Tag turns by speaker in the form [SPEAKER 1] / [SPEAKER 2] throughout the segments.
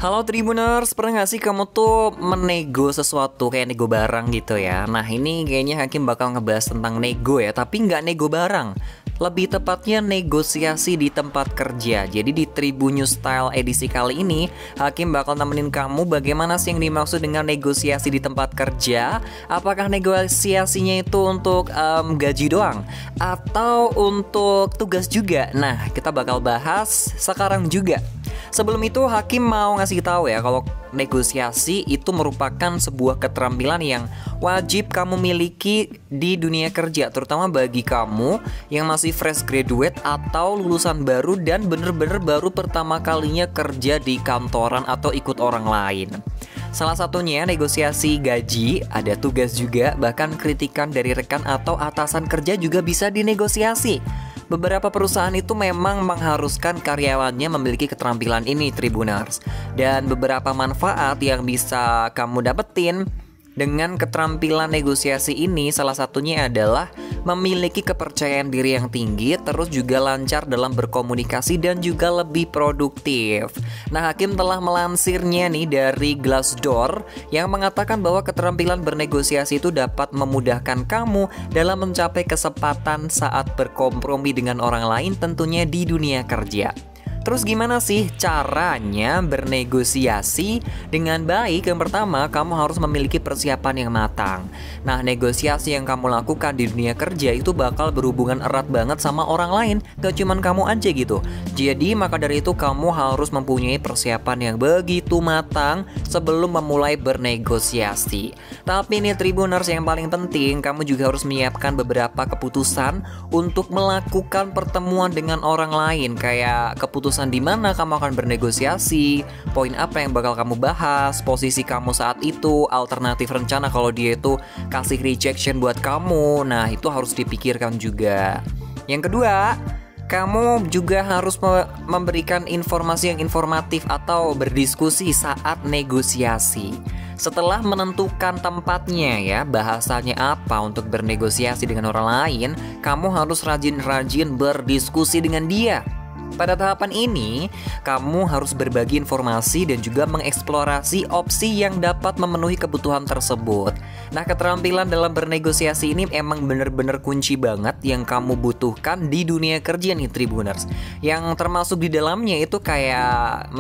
[SPEAKER 1] Halo Tribuners, pernah gak sih kamu tuh menego sesuatu kayak nego barang gitu ya? Nah ini kayaknya Hakim bakal ngebahas tentang nego ya, tapi nggak nego barang. Lebih tepatnya negosiasi di tempat kerja. Jadi di Tribun News Style edisi kali ini, Hakim bakal nemenin kamu bagaimana sih yang dimaksud dengan negosiasi di tempat kerja. Apakah negosiasinya itu untuk gaji doang? Atau untuk tugas juga? Nah kita bakal bahas sekarang juga. Sebelum itu Hakim mau ngasih tahu ya kalau negosiasi itu merupakan sebuah keterampilan yang wajib kamu miliki di dunia kerja, terutama bagi kamu yang masih fresh graduate atau lulusan baru dan bener-bener baru pertama kalinya kerja di kantoran atau ikut orang lain. Salah satunya negosiasi gaji, ada tugas juga, bahkan kritikan dari rekan atau atasan kerja juga bisa dinegosiasi. Beberapa perusahaan itu memang mengharuskan karyawannya memiliki keterampilan ini, Tribuners. Dan beberapa manfaat yang bisa kamu dapetin dengan keterampilan negosiasi ini salah satunya adalah memiliki kepercayaan diri yang tinggi, terus juga lancar dalam berkomunikasi dan juga lebih produktif. Nah, Hakim telah melansirnya nih dari Glassdoor yang mengatakan bahwa keterampilan bernegosiasi itu dapat memudahkan kamu dalam mencapai kesempatan saat berkompromi dengan orang lain, tentunya di dunia kerja. Terus gimana sih caranya bernegosiasi dengan baik? Yang pertama, kamu harus memiliki persiapan yang matang. Nah, negosiasi yang kamu lakukan di dunia kerja itu bakal berhubungan erat banget sama orang lain, gak cuman kamu aja gitu. Jadi, maka dari itu kamu harus mempunyai persiapan yang begitu matang sebelum memulai bernegosiasi. Tapi nih Tribuners, yang paling penting, kamu juga harus menyiapkan beberapa keputusan untuk melakukan pertemuan dengan orang lain, kayak keputusan di mana kamu akan bernegosiasi, poin apa yang bakal kamu bahas, posisi kamu saat itu, alternatif rencana kalau dia itu kasih rejection buat kamu. Nah, itu harus dipikirkan juga. Yang kedua, kamu juga harus memberikan informasi yang informatif atau berdiskusi saat negosiasi. Setelah menentukan tempatnya ya, bahasanya apa untuk bernegosiasi dengan orang lain, kamu harus rajin-rajin berdiskusi dengan dia. Pada tahapan ini, kamu harus berbagi informasi dan juga mengeksplorasi opsi yang dapat memenuhi kebutuhan tersebut. Nah, keterampilan dalam bernegosiasi ini emang bener-bener kunci banget yang kamu butuhkan di dunia kerja nih Tribuners. Yang termasuk di dalamnya itu kayak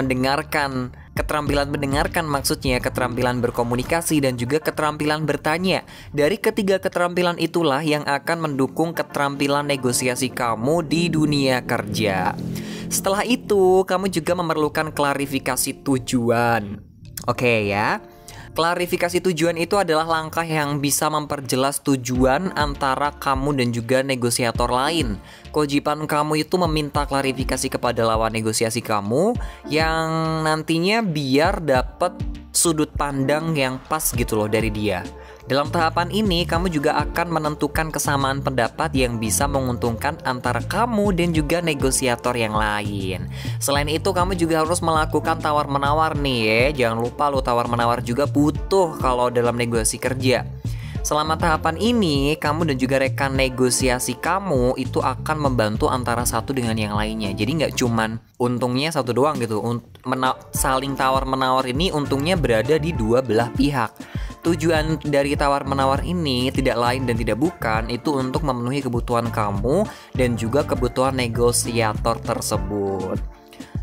[SPEAKER 1] keterampilan mendengarkan, maksudnya keterampilan berkomunikasi dan juga keterampilan bertanya. Dari ketiga keterampilan itulah yang akan mendukung keterampilan negosiasi kamu di dunia kerja. Setelah itu, kamu juga memerlukan klarifikasi tujuan. Oke ya. Klarifikasi tujuan itu adalah langkah yang bisa memperjelas tujuan antara kamu dan juga negosiator lain. Kewajiban kamu itu meminta klarifikasi kepada lawan negosiasi kamu yang nantinya biar dapat sudut pandang yang pas gitu loh dari dia. Dalam tahapan ini, kamu juga akan menentukan kesamaan pendapat yang bisa menguntungkan antara kamu dan juga negosiator yang lain. Selain itu, kamu juga harus melakukan tawar-menawar nih ya. Jangan lupa lo tawar-menawar juga butuh kalau dalam negosiasi kerja. Selama tahapan ini, kamu dan juga rekan negosiasi kamu itu akan membantu antara satu dengan yang lainnya. Jadi nggak cuman untungnya satu doang gitu. Saling tawar-menawar ini untungnya berada di dua belah pihak. Tujuan dari tawar-menawar ini tidak lain dan tidak bukan itu untuk memenuhi kebutuhan kamu dan juga kebutuhan negosiator tersebut.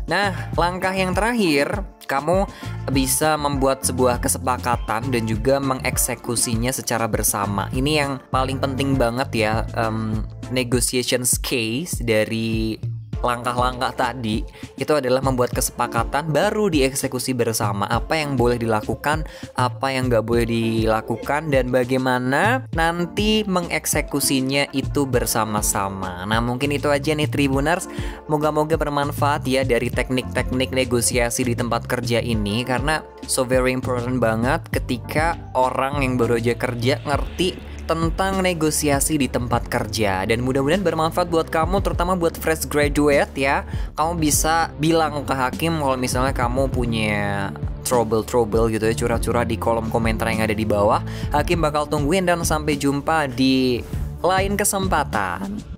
[SPEAKER 1] Nah, langkah yang terakhir, kamu bisa membuat sebuah kesepakatan dan juga mengeksekusinya secara bersama. Ini yang paling penting banget ya, negotiation case dari langkah-langkah tadi itu adalah membuat kesepakatan baru dieksekusi bersama. Apa yang boleh dilakukan, apa yang nggak boleh dilakukan, dan bagaimana nanti mengeksekusinya itu bersama-sama. Nah, mungkin itu aja nih Tribuners. Moga-moga bermanfaat ya dari teknik-teknik negosiasi di tempat kerja ini, karena so very important banget ketika orang yang baru aja kerja ngerti tentang negosiasi di tempat kerja. Dan mudah-mudahan bermanfaat buat kamu, terutama buat fresh graduate ya. Kamu bisa bilang ke Hakim kalau misalnya kamu punya trouble gitu ya, curhat-curhat di kolom komentar yang ada di bawah. Hakim bakal tungguin dan sampai jumpa di lain kesempatan.